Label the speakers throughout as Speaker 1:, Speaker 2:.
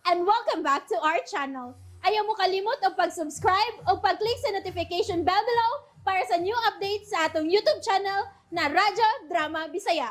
Speaker 1: and welcome back to our channel. Ayaw mo kalimot o pag-subscribe o pag-click sa notification bell below para sa new updates sa atong YouTube channel na Radyo Drama Bisaya.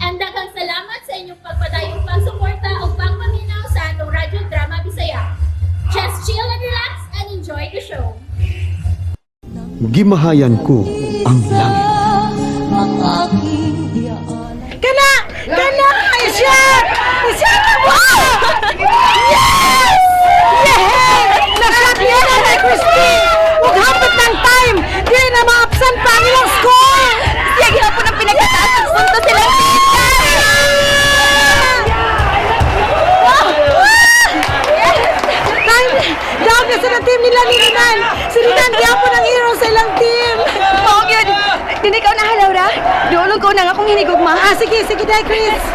Speaker 1: And daghang salamat sa inyong pagpadayong pagsuporta o pagpaminaw sa atong Radyo Drama Bisaya. Just chill and relax and enjoy the show.
Speaker 2: Gimahayan ko ang langit.
Speaker 3: Kana! Isya! Isya na mo! Yes! Yes! Nasyat niya na kay Christine! Huwag hapot ng time! Di na ma-absent pa ang ilang school! Siya gihapon ang pinagkataas ng punto silang tita! Time! Dahil na sa team nila ni Rinan! Si Rinan gihapon ang hero sa ilang team! Oo, yun! Dini ka na, Laura? Doon ko na nga kung hinigugma. Sige, dahil, Chris.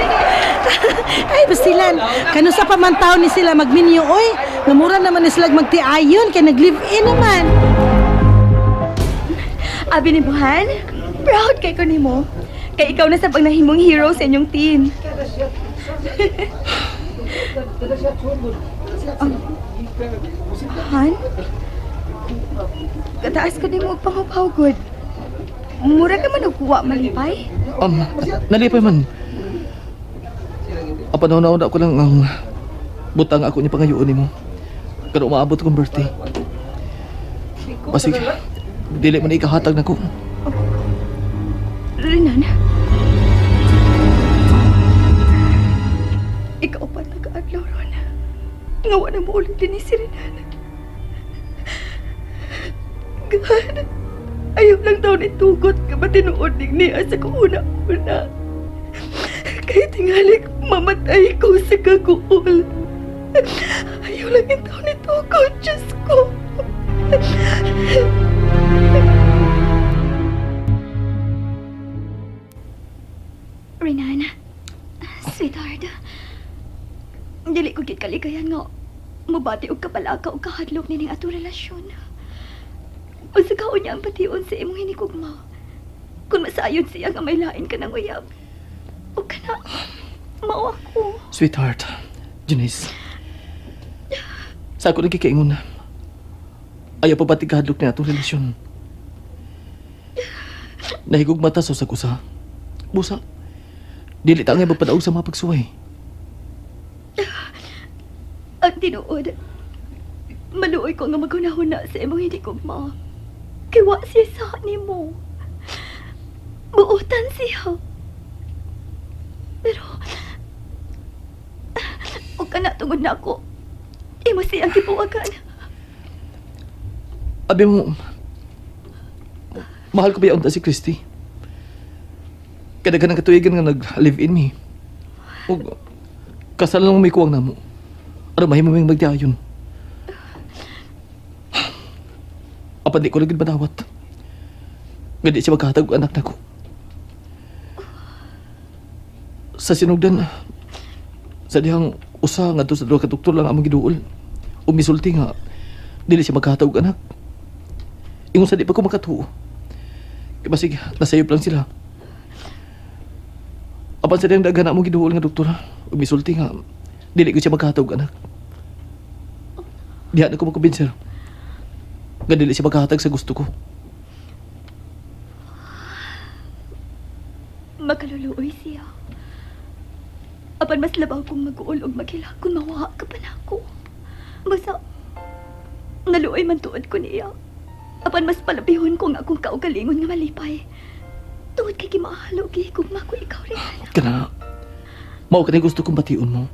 Speaker 3: Ay, basilan. Kano sa pamantaw ni sila magminyo, oy. Namura naman ni sila magti-ayon, kaya nag-live-in naman.
Speaker 4: Abi ni Buhan, proud kay ko nimo. Kay ikaw na sa pagnahimong hero sa inyong team. Han? Kataas ko nimo pangapawgod. Mura ka man nagkuha malipay?
Speaker 5: Nalipay man. Panahon ako lang ang butang ako ni pangayuon nimo. Kano maabot kong birthday. Basig, dili man ikahatag nako.
Speaker 4: Rinan? Ikaw pa nag-adlaw ron. Ngawa na mo ulit din ni si Rinan. God, ayaw lang daw ni tugot ka ba tinuod niya sa kauna-una. Kaya tingali mamatay ko sa kaguol. Ayaw lang yung daw ni tugot, Diyos ko. Rinan, sweetheart, dili ko gid kaligayan nga mabati og kapalaka og kahadlok nining ato relasyon. Usa ka unya ang patiun sa imong hinikugma. Kung masayon siya nga may lain ka ng uyab. O ka na, mao ako.
Speaker 5: Sweetheart, Janice. Sa ako nagkikaingon na. Ayaw pa ba't ikahadlok na itong relasyon. Nahigog mata sa kusa. Busa, dili ta nga magpadaog sa mga pagsuway.
Speaker 4: Ang tinuod, maluoy ko nga magunahon na sa imong hinikugma. Kiwa siya sa nimo. Buutan siya. Pero, o ka na tungod na ako, imo siyang kipuwagan.
Speaker 5: Abi mo, mahal ko ba yaon ta si Christy? Kadaghan ang katuigan nga nag-live-in me. O, kasal lang may kuwang na mo. Ano mahimaming magdiayon. Apa di ko lagi madawat. Nga di siya magkatag anak na ko. Sa sinugdan, sa dihang usa nga to sa duha ka doktor lang among giduol. Umisulti nga, dili siya magkatag anak. Ingon sa di pa ko makatuo. Kaya basig, nasayop lang sila. Apan sa dihang dagan among giduol nga doktor, umisulti nga, dili ko siya magkatag anak. Diyan ako magkumbinser. Nga dili siya magkahatag sa gusto ko.
Speaker 4: Makaluluoy siya. Apan mas labaw kong mag-uol og maghila kung mawaha ka pa na ako. Basta, naluoy man tuod ko niya. Apan mas palabihon ko nga akong kaugalingon nga malipay. Tuod kay kimahalo kung mako ikaw rin.
Speaker 5: Kana, mao ka na gusto kong bation mo.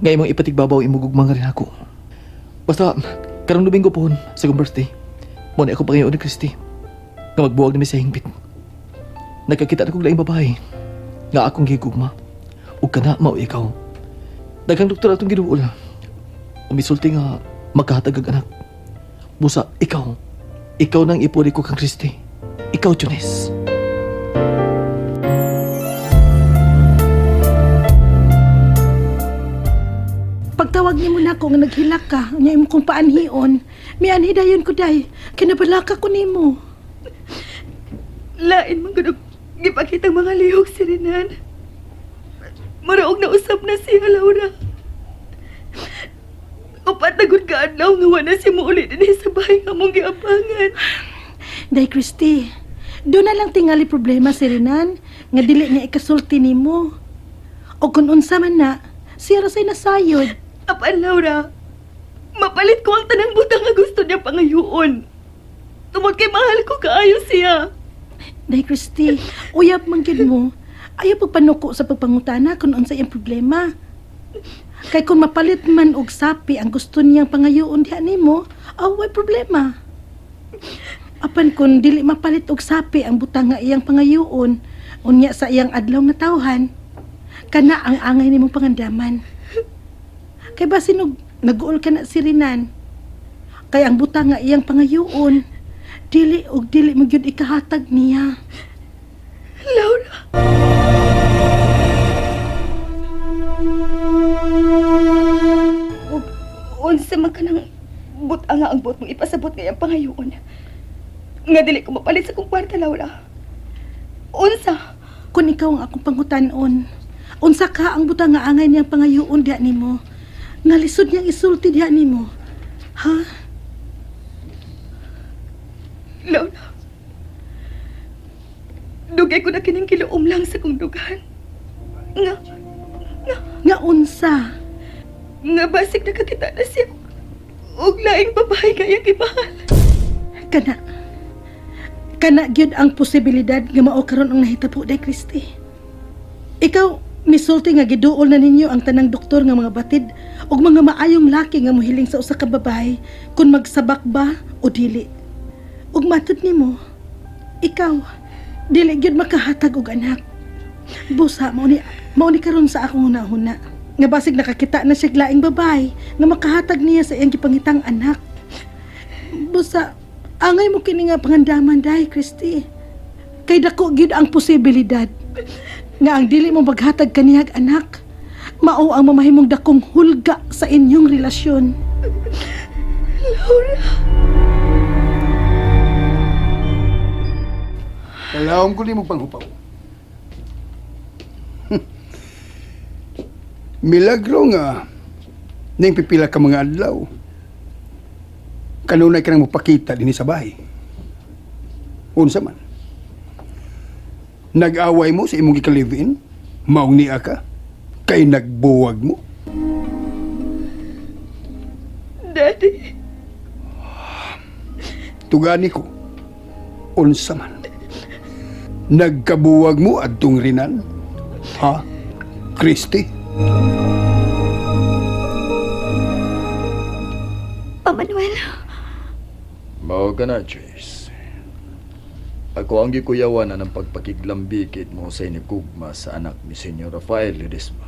Speaker 5: Ngayon mong ipatigbabaw imugugma nga rin ako. Basta, karong Domingo po sa kong birthday, muna ako pangayon ni Christy. Nga magbuwag na may sa hingbit. Nagkakita na kong laing babae. Nga akong gigugma. O ka na, mao ikaw. Daghang doktor atong ginuol. Umisulti nga magkahatag ang anak. Busa, ikaw. Ikaw nang ipuri ko kang Christy. Ikaw, Janice.
Speaker 3: Pagtawag niyo mo na ako nga naghilak ka, niya imo kong paanhion. May anhidayon ko day, kinabalaka ko nimo.
Speaker 4: Lain man ganun gipakitang mga lihok si Renan. Maraog na usap na siya, Laura.
Speaker 3: Upat na gud ka adlaw nga wala si mo ulit din sa bahay nga mong giabangan.
Speaker 6: Day Christy, doon na lang tingali problema si Renan nga dili niya ikasulti nimo. O kung unsa man na, siya ra say nasayod.
Speaker 3: Apan Laura, mapalit ko ang tanang butang nga gusto niya pangayoon. Tungod kay mahal ko kaayo siya.
Speaker 6: Day Christy, uyab man gyud mo. Ayaw pagpanuko sa pagpangutana kung unsa iyang problema. Kay kung mapalit man og sapi ang gusto niyang pangayoon diha nimo, way problema. Apan kung dili mapalit og sapi ang butang nga iyang pangayoon, unya sa iyang adlaw nga tawhan, kana ang angay nimong pangandaman. Kay basin og nag-uol ka na si Renan. Kay ang butang nga iyang pangayoon, dili mo gyud ikahatag niya.
Speaker 3: Laura. Unsa man ka nang butang nga ang buot mong ipasabot ngayang pangayoon. Nga dili ko mapalit sa kong kwarta, Laura. Unsa?
Speaker 6: Kung ikaw ang akong pangutanon, unsa ka ang butang nga angay niyang pangayoon diha nimo? Nga lisod niyang isulti diha nimo. Ha?
Speaker 3: Laura. Dugay ko na kining kiluom lang sa kong dugan.
Speaker 6: Nga unsa?
Speaker 3: Nga basig nakakita na siya og laing babae kaya gimahal.
Speaker 6: Kana gyud ang posibilidad nga mao karon ang nahitabo day Christy. Ikaw misulti nga giduol na ninyo ang tanang doktor nga mga batid ug mga maayong laki nga mohiling sa usa ka babae kung magsabak ba o dili. Ug matud nimo, ikaw dili gyud makahatag og anak. Busa mao ni karon sa akong hunahuna. Nga basig nakakita na siya laing babae nga makahatag niya sa iyang gipangitang anak. Busa, angay mo kini nga pangandaman day, Christy. Kay dako gyud ang posibilidad nga ang dili mo maghatag kaniyag anak, mao ang mamahimong dakong hulga sa inyong relasyon.
Speaker 7: Kalawang ko ni mo panghupaw. Milagro nga ning pipila ka mga adlaw. Kanunay ka nang mapakita din sa bahay. Unsa man. Nag-away mo sa imong gika-live-in, maong niya ka, kay nagbuwag mo.
Speaker 3: Daddy.
Speaker 7: Tugani ko, unsa man. Nagkabuwag mo adtong Renan? Ha? Christy?
Speaker 4: Manuel,
Speaker 8: Mao ka na, Chase. Ako ang gikuyawan ng pagpakiglambikit mo sa inigugma sa anak ni Senyor Rafael Ledesma.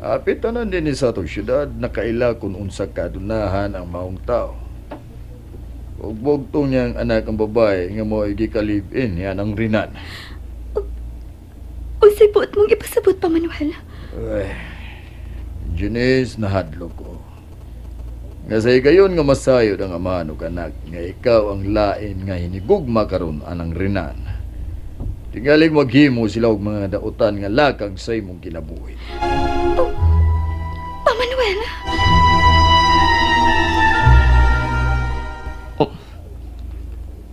Speaker 8: Apitanan din sa atong syudad na kaila kung unsa kadunahan ang maong tao. Ug bugtong niyang anak ang babae nga mo gikalib-in yan ang Renan.
Speaker 4: unsay buot mong ipasabot pa, Manuel?
Speaker 8: Ay, Janice, nahadlo ko. Nga sa gayon nga masayod ang amahan ug anak nga ikaw ang lain nga hinigugma karon anang Renan. Tingaling maghimo sila og mga dautan nga lakang sa imong kinabuhi.
Speaker 4: Pa, Manuel?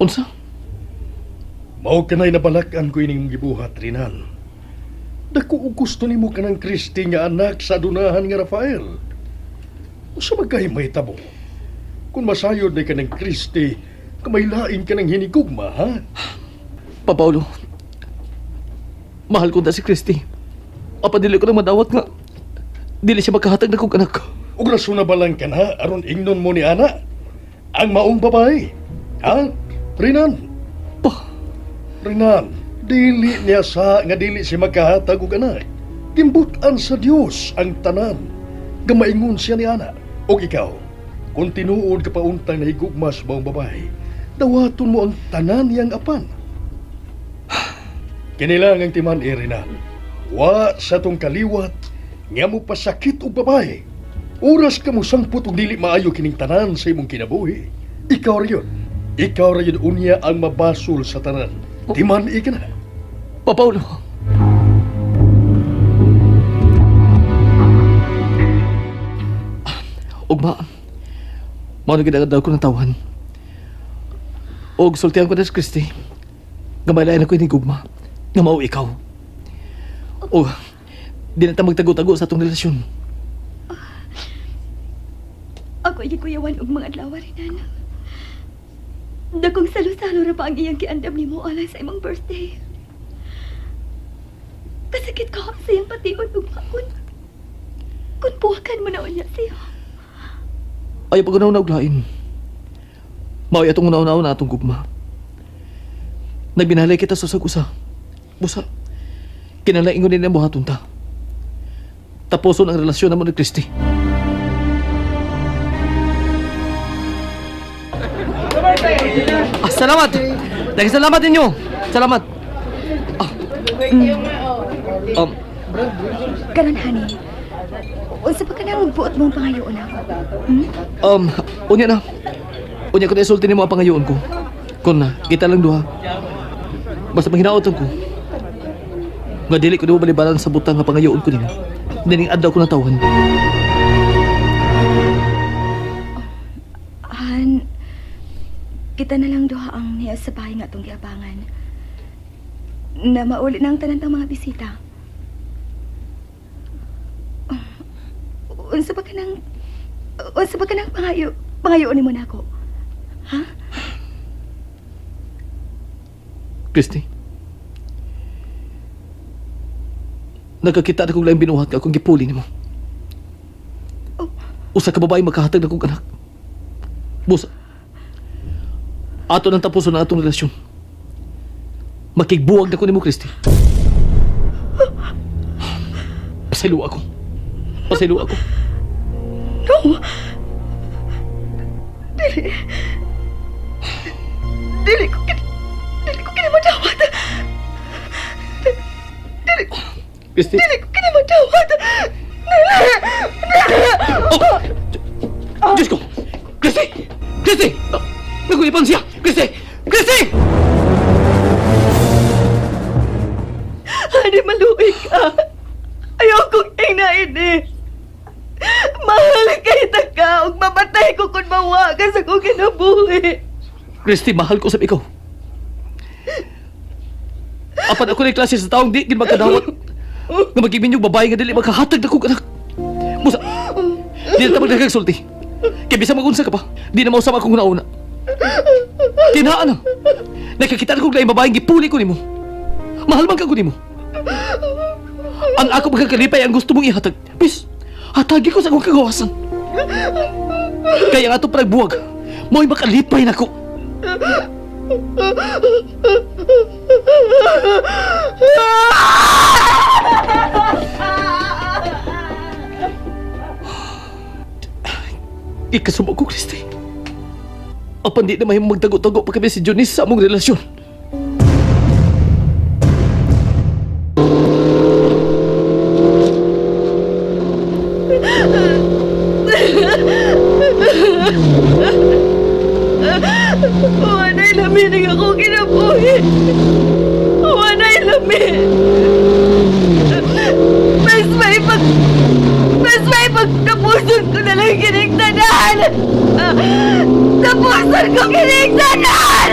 Speaker 5: Unsa?
Speaker 9: Mao kanay nabalakan ko ining gibuhat, Renan. Dako og gusto nimo kanang Christy nga anak sa adunahan nga Rafael. Usa magkay mahitabo. Kung masayod na kanang Christy, kamaylain ka ng hinigugma, ha?
Speaker 5: Pa Paulo, mahal ko na si Christy. Apadili ko na madawat nga dili siya magkahatag na kong anak.
Speaker 9: Ug rason na balang ka na aron ingnon mo ni ana ang maong babae. Ha? Renan?
Speaker 5: Pa,
Speaker 9: Renan, dili niya sa nga dili siya magkahatag og anak. Gimbutan sa Dios ang tanan. Gamaingon siya ni ana. Og ikaw, kung tinuod ka pa untang nahigugma sa maong babae, dawaton mo ang tanan niyang apan. Kinilangang timan Renan. Wa sa tong kaliwat nga mo pasakit og babae. Oras ka mo sangput og dili maayo kining tanan sa imong kinabuhi. Ikaw rayon. Ikaw rayon unya ang mabasol sa tanan. Timan ka na.
Speaker 5: Pa Paulo. gugma. Mao na ginagadaw ko ng tawhan. O sultihan ko na si Christy. Gamalayan ako hinigugma. Nga mao ikaw. O, di na ta magtago-tago sa atong relasyon.
Speaker 4: Ako ay kuyawan og mga adlaw rin, Nana. Dakong salo-salo ra pa ang iyang giandam ni mo alay sa imong birthday. Kasakit ko sa iyang patiod ug makon. Kung buwakan mo na unya siya.
Speaker 5: Ayaw pag unaw na uglain. Mao atong unaw na atong gugma. Nagbinalay kita sa usag-usa. Busa, kinalaingon din ang buhaton ta. Tapuson ang relasyon na mo ni Christy. Salamat! Salamat ninyo! Salamat!
Speaker 4: Karon, honey. Unsa pa ka na magbuot mong pangayoon ako?
Speaker 5: Unya na. Unya ko na isulti ni mo ang pangayoon ko. Kung na, kita lang duha. Basta manghinaot ko. Nga dili ko na mo balibalan sa butang nga pangayoon ko nimo. Dining adlaw ko na tawhan.
Speaker 4: Han, kita na lang duha ang niya sa bahay nga itong giabangan. Na mauli na ang tanan ng mga bisita. Unsa ba ka nang pangayoon ni mo na ako? Ha?
Speaker 5: Christy. Nagkakita na kong laing binuhat ka kung gipuli ni mo. Usa ka babae makahatag na kong anak. Busa. Ato nang tapuson na atong relasyon. Makigbuwag na ko ni mo, Christy. Pasaylo ako. Pasaylo ako.
Speaker 4: No! Dili ko kinamadawat.
Speaker 5: Christy.
Speaker 4: Dili ko kinamadawat.
Speaker 5: Diyos ko! Christy! Christy! Nagulipan siya! Christy! Christy!
Speaker 4: Hani, maluwi ka. Ayokong ingnain eh. Mahal kay ka ug mamatay ko kung mawa ka sa kong kinabuhi.
Speaker 5: Christy, mahal ko sa ikaw. Apan ako na klase sa taong di gid magkadawat. Nga magiging babae nga dili makahatag na kong anak. Musa, di na ta magkagsulti. Kaya bisa magunsa ka pa, di na mausama akong nauna. Kinaan na. Nakakita na kong laing babaeng gipuli ko ni mo. Mahal man ka ko ni mo. Ang ako magkakalipay ang gusto mong ihatag. Bis, hatagi ko sa akong kagawasan. Kaya nga ito paragbuwag, mo'y makalipay na ko. Ikasumo ko, Christy. Apan di na may magtago-tago pa kami si Jonis sa among relasyon.
Speaker 4: Wanay lamin ang ako kinabuhi. Wanay lamin. Mas may pagtapuson ko na lang kinigtanan. Tapuson ko kinigtanan!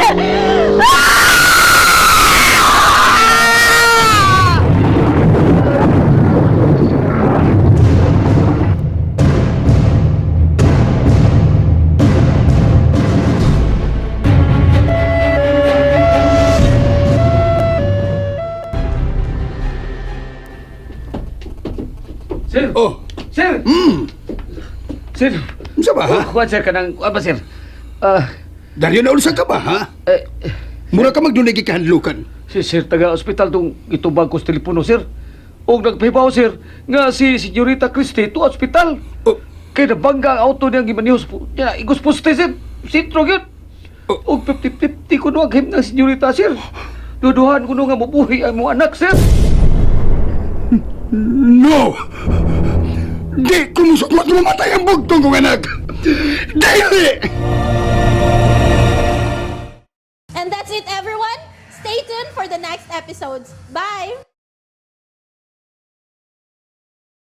Speaker 10: Sir!
Speaker 7: Oh,
Speaker 10: Sir! Sir!
Speaker 7: unsa ba ha?
Speaker 10: Kuhan sir ka ng... Apa sir?
Speaker 7: Dali na ulisan ka ba ha? Mura ka magdunay kahandlukan.
Speaker 10: Sir, taga-hospital tong itubag ko sa telepono, sir. O nagpahibaw, sir, nga si Senyorita Christy to hospital.
Speaker 7: Oh.
Speaker 10: Kaya nabangga ang auto niyang gimanihos po. Yan, igos poste, sir. Sintro yun. O 50-50 ko no ang him ng Senyorita, sir. Duduhan ko no nga mabuhi ang mga anak, sir.
Speaker 7: No! Di kumusukmat mamatay ang bugtong kong anak! Dili!
Speaker 1: And that's it, everyone. Stay tuned for the next episodes. Bye!